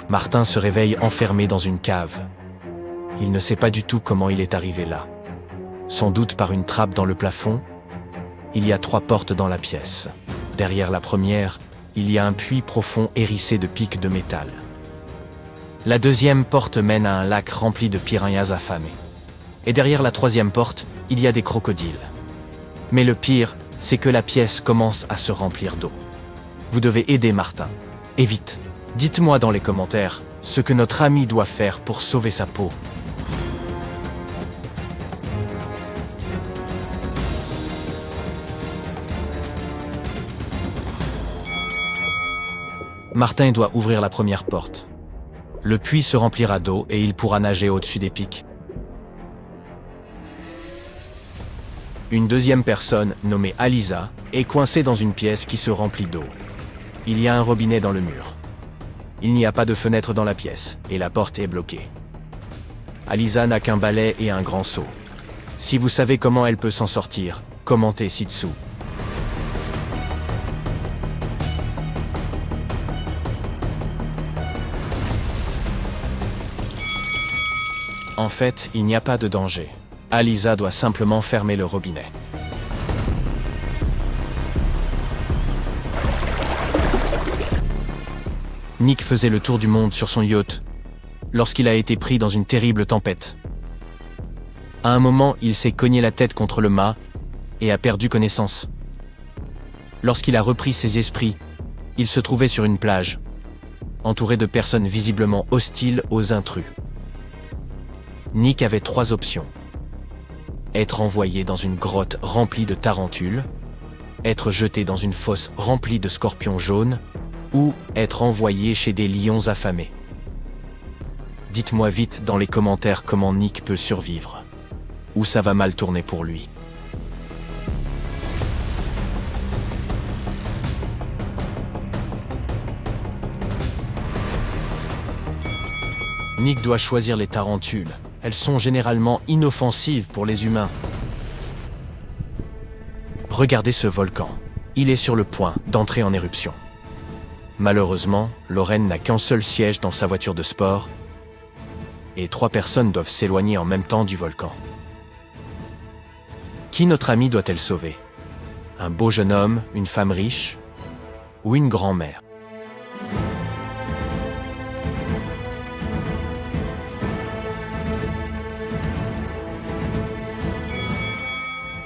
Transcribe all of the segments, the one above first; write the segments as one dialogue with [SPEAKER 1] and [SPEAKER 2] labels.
[SPEAKER 1] Martin se réveille enfermé dans une cave. Il ne sait pas du tout comment il est arrivé là. Sans doute par une trappe dans le plafond. Il y a 3 portes dans la pièce. Derrière la première, il y a un puits profond hérissé de pics de métal. La deuxième porte mène à un lac rempli de piranhas affamés. Et derrière la 3e porte, il y a des crocodiles. Mais le pire, c'est que la pièce commence à se remplir d'eau. Vous devez aider Martin. Et vite. Dites-moi dans les commentaires ce que notre ami doit faire pour sauver sa peau. Martin doit ouvrir la première porte. Le puits se remplira d'eau et il pourra nager au-dessus des pics. Une deuxième personne, nommée Alisa, est coincée dans une pièce qui se remplit d'eau. Il y a un robinet dans le mur. Il n'y a pas de fenêtre dans la pièce, et la porte est bloquée. Alisa n'a qu'un balai et un grand seau. Si vous savez comment elle peut s'en sortir, commentez ci-dessous. En fait, il n'y a pas de danger. Alisa doit simplement fermer le robinet. Nick faisait le tour du monde sur son yacht lorsqu'il a été pris dans une terrible tempête. À un moment, il s'est cogné la tête contre le mât et a perdu connaissance. Lorsqu'il a repris ses esprits, il se trouvait sur une plage, entouré de personnes visiblement hostiles aux intrus. Nick avait 3 options. Être envoyé dans une grotte remplie de tarentules, être jeté dans une fosse remplie de scorpions jaunes, ou être envoyé chez des lions affamés. Dites-moi vite dans les commentaires comment Nick peut survivre. Ou ça va mal tourner pour lui. Nick doit choisir les tarentules. Elles sont généralement inoffensives pour les humains. Regardez ce volcan. Il est sur le point d'entrer en éruption. Malheureusement, Lorraine n'a qu'un seul siège dans sa voiture de sport et 3 personnes doivent s'éloigner en même temps du volcan. Qui notre amie doit-elle sauver? Un beau jeune homme, une femme riche ou une grand-mère?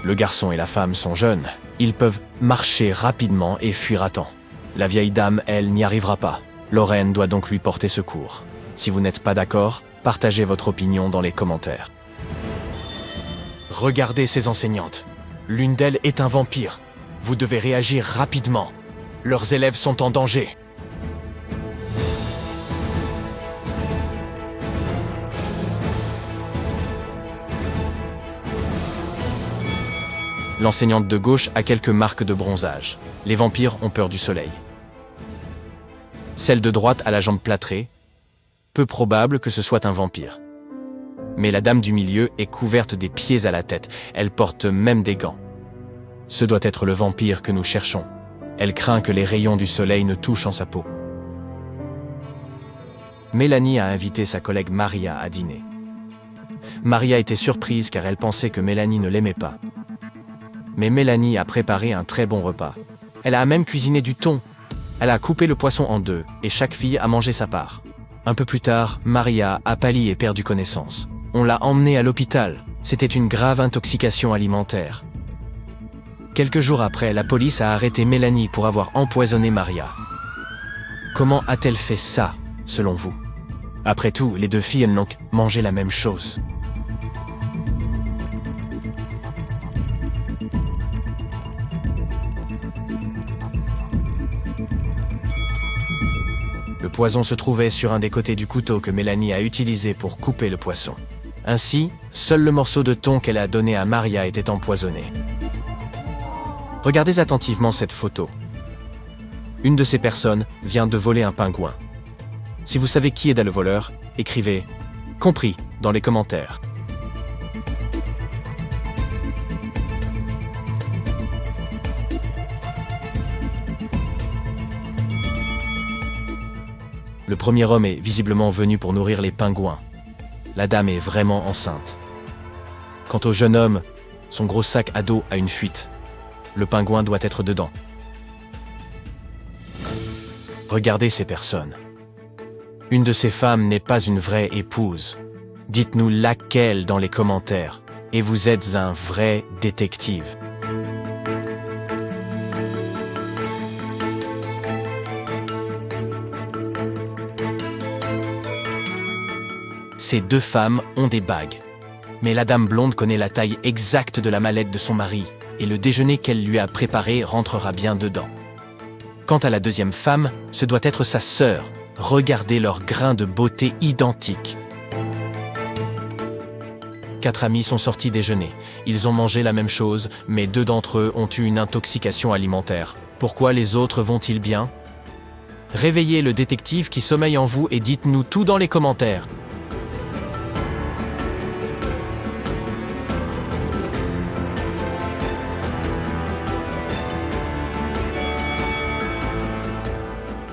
[SPEAKER 1] Le garçon et la femme sont jeunes. Ils peuvent marcher rapidement et fuir à temps. La vieille dame, elle, n'y arrivera pas. Lorraine doit donc lui porter secours. Si vous n'êtes pas d'accord, partagez votre opinion dans les commentaires. Regardez ces enseignantes. L'une d'elles est un vampire. Vous devez réagir rapidement. Leurs élèves sont en danger. L'enseignante de gauche a quelques marques de bronzage. Les vampires ont peur du soleil. Celle de droite a la jambe plâtrée. Peu probable que ce soit un vampire. Mais la dame du milieu est couverte des pieds à la tête. Elle porte même des gants. Ce doit être le vampire que nous cherchons. Elle craint que les rayons du soleil ne touchent en sa peau. Mélanie a invité sa collègue Maria à dîner. Maria était surprise car elle pensait que Mélanie ne l'aimait pas. Mais Mélanie a préparé un très bon repas. Elle a même cuisiné du thon. Elle a coupé le poisson en 2 et chaque fille a mangé sa part. Un peu plus tard, Maria a pâli et perdu connaissance. On l'a emmenée à l'hôpital. C'était une grave intoxication alimentaire. Quelques jours après, la police a arrêté Mélanie pour avoir empoisonné Maria. Comment a-t-elle fait ça, selon vous? Après tout, les 2 filles n'ont que mangé la même chose. Le poison se trouvait sur un des côtés du couteau que Mélanie a utilisé pour couper le poisson. Ainsi, seul le morceau de thon qu'elle a donné à Maria était empoisonné. Regardez attentivement cette photo. Une de ces personnes vient de voler un pingouin. Si vous savez qui est le voleur, écrivez « compris » dans les commentaires. Le premier homme est visiblement venu pour nourrir les pingouins. La dame est vraiment enceinte. Quant au jeune homme, son gros sac à dos a une fuite. Le pingouin doit être dedans. Regardez ces personnes. Une de ces femmes n'est pas une vraie épouse. Dites-nous laquelle dans les commentaires. Et vous êtes un vrai détective. Ces deux femmes ont des bagues. Mais la dame blonde connaît la taille exacte de la mallette de son mari, et le déjeuner qu'elle lui a préparé rentrera bien dedans. Quant à la deuxième femme, ce doit être sa sœur. Regardez leurs grains de beauté identiques. 4 amis sont sortis déjeuner. Ils ont mangé la même chose, mais 2 d'entre eux ont eu une intoxication alimentaire. Pourquoi les autres vont-ils bien? Réveillez le détective qui sommeille en vous et dites-nous tout dans les commentaires.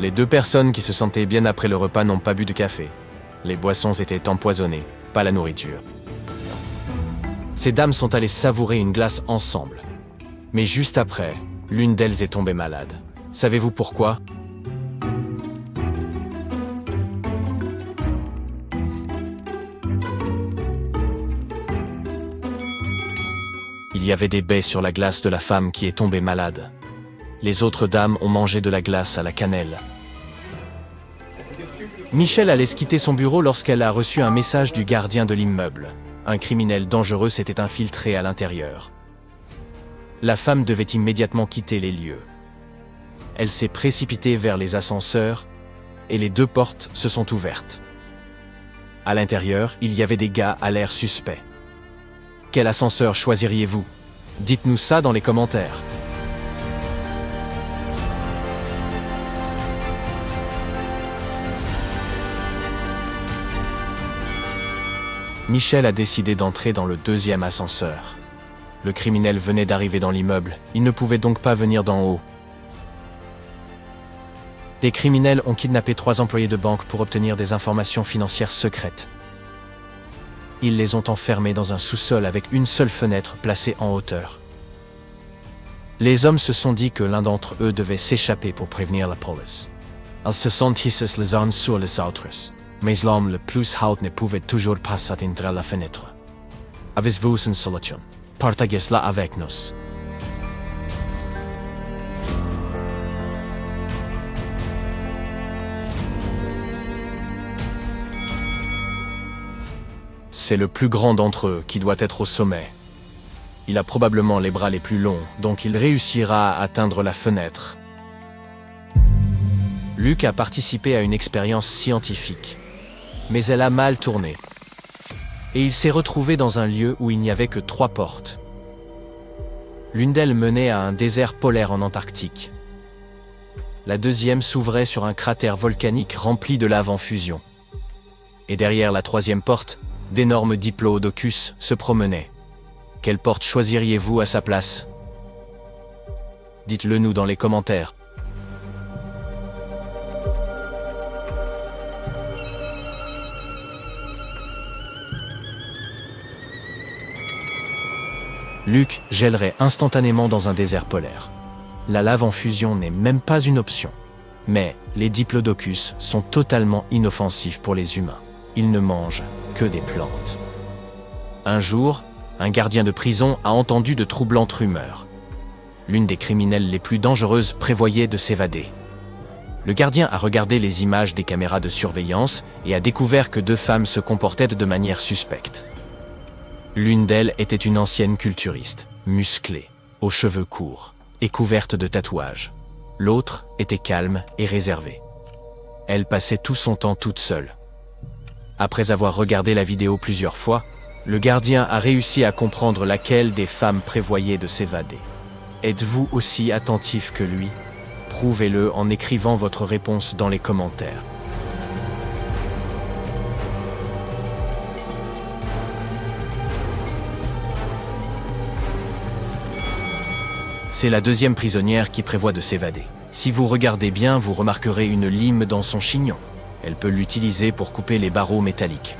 [SPEAKER 1] Les 2 personnes qui se sentaient bien après le repas n'ont pas bu de café. Les boissons étaient empoisonnées, pas la nourriture. Ces dames sont allées savourer une glace ensemble. Mais juste après, l'une d'elles est tombée malade. Savez-vous pourquoi? Il y avait des baies sur la glace de la femme qui est tombée malade. Les autres dames ont mangé de la glace à la cannelle. Michelle allait quitter son bureau lorsqu'elle a reçu un message du gardien de l'immeuble. Un criminel dangereux s'était infiltré à l'intérieur. La femme devait immédiatement quitter les lieux. Elle s'est précipitée vers les ascenseurs et les 2 portes se sont ouvertes. À l'intérieur, il y avait des gars à l'air suspect. Quel ascenseur choisiriez-vous? Dites-nous ça dans les commentaires. Michel a décidé d'entrer dans le 2e ascenseur. Le criminel venait d'arriver dans l'immeuble, il ne pouvait donc pas venir d'en haut. Des criminels ont kidnappé 3 employés de banque pour obtenir des informations financières secrètes. Ils les ont enfermés dans un sous-sol avec une seule fenêtre placée en hauteur. Les hommes se sont dit que l'un d'entre eux devait s'échapper pour prévenir la police. Ils se sont hissés les uns sur les autres. Mais l'homme le plus haut ne pouvait toujours pas s'atteindre à la fenêtre. Avez-vous une solution? Partagez-la avec nous. C'est le plus grand d'entre eux qui doit être au sommet. Il a probablement les bras les plus longs, donc il réussira à atteindre la fenêtre. Luc a participé à une expérience scientifique. Mais elle a mal tourné. Et il s'est retrouvé dans un lieu où il n'y avait que 3 portes. L'une d'elles menait à un désert polaire en Antarctique. La deuxième s'ouvrait sur un cratère volcanique rempli de lave en fusion. Et derrière la 3e porte, d'énormes diplodocus se promenaient. Quelle porte choisiriez-vous à sa place? Dites-le nous dans les commentaires. Luc gèlerait instantanément dans un désert polaire. La lave en fusion n'est même pas une option. Mais les diplodocus sont totalement inoffensifs pour les humains. Ils ne mangent que des plantes. Un jour, un gardien de prison a entendu de troublantes rumeurs. L'une des criminelles les plus dangereuses prévoyait de s'évader. Le gardien a regardé les images des caméras de surveillance et a découvert que 2 femmes se comportaient de manière suspecte. L'une d'elles était une ancienne culturiste, musclée, aux cheveux courts et couverte de tatouages. L'autre était calme et réservée. Elle passait tout son temps toute seule. Après avoir regardé la vidéo plusieurs fois, le gardien a réussi à comprendre laquelle des femmes prévoyait de s'évader. Êtes-vous aussi attentif que lui? Prouvez-le en écrivant votre réponse dans les commentaires. C'est la 2e prisonnière qui prévoit de s'évader. Si vous regardez bien, vous remarquerez une lime dans son chignon. Elle peut l'utiliser pour couper les barreaux métalliques.